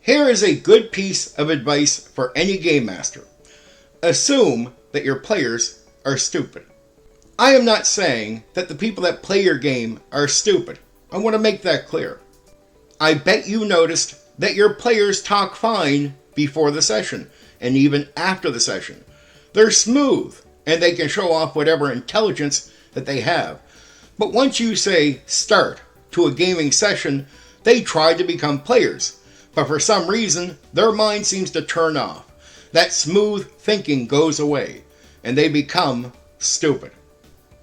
Here is a good piece of advice for any game master. Assume that your players are stupid. I am not saying that the people that play your game are stupid. I want to make that clear. I bet you noticed that your players talk fine before the session and even after the session. They're smooth and they can show off whatever intelligence that they have. But once you say start to a gaming session, they try to become players. But for some reason, their mind seems to turn off. That smooth thinking goes away and they become stupid.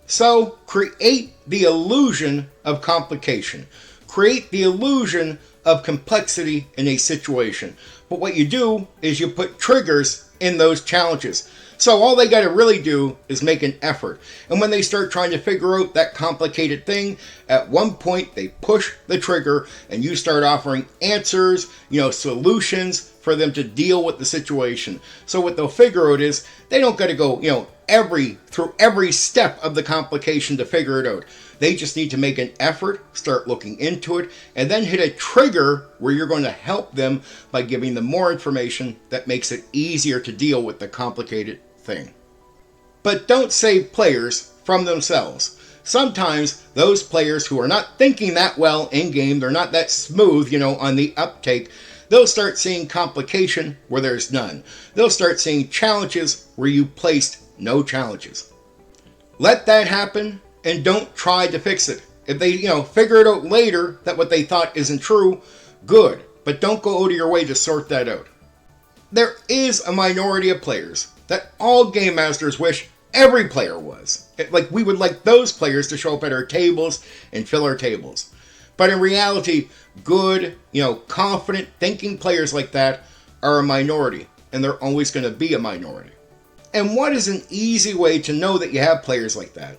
So create the illusion of complication. Create the illusion of complexity in a situation. But what you do is you put triggers in those challenges. So all they got to really do is make an effort. And when they start trying to figure out that complicated thing, at one point they push the trigger and you start offering answers, solutions for them to deal with the situation. So what they'll figure out is they don't got to go, through every step of the complication to figure it out. They just need to make an effort, start looking into it, and then hit a trigger where you're going to help them by giving them more information that makes it easier to deal with the complicated thing. But don't save players from themselves. Sometimes those players who are not thinking that well in-game, they're not that smooth, on the uptake, they'll start seeing complication where there's none. They'll start seeing challenges where you placed no challenges. Let that happen and don't try to fix it. If they, figure it out later that what they thought isn't true, good. But don't go out of your way to sort that out. There is a minority of players that all game masters wish every player was. We would like those players to show up at our tables and fill our tables. But in reality, good, confident, thinking players like that are a minority. And they're always going to be a minority. And what is an easy way to know that you have players like that?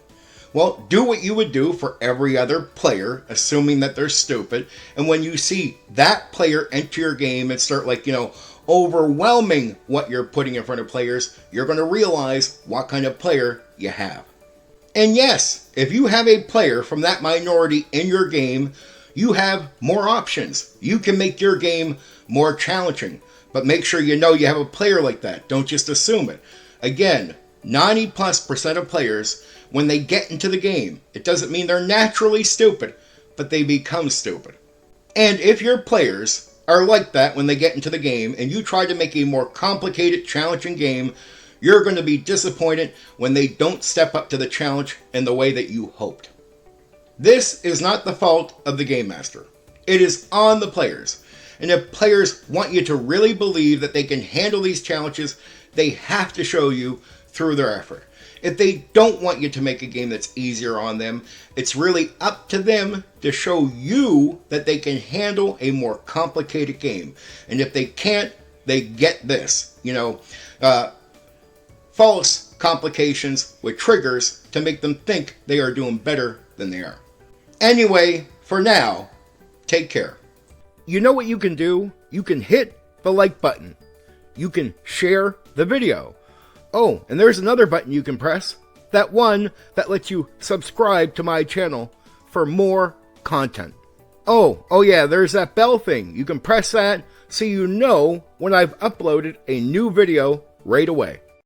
Well, do what you would do for every other player, assuming that they're stupid. And when you see that player enter your game and start overwhelming what you're putting in front of players, you're going to realize what kind of player you have. And yes, if you have a player from that minority in your game, you have more options. You can make your game more challenging. But make sure you know you have a player like that. Don't just assume it. Again, 90+% of players, when they get into the game, it doesn't mean they're naturally stupid, but they become stupid. And if your players are like that when they get into the game and you try to make a more complicated, challenging game, you're going to be disappointed when they don't step up to the challenge in the way that you hoped. This is not the fault of the game master. It is on the players. And if players want you to really believe that they can handle these challenges, they have to show you through their effort. If they don't want you to make a game that's easier on them, it's really up to them to show you that they can handle a more complicated game. And if they can't, they get this, false complications with triggers to make them think they are doing better than they are. Anyway, for now, take care. You know what you can do? You can hit the like button. You can share the video. Oh, and there's another button you can press. That one that lets you subscribe to my channel for more content. Oh yeah, there's that bell thing. You can press that so you know when I've uploaded a new video right away.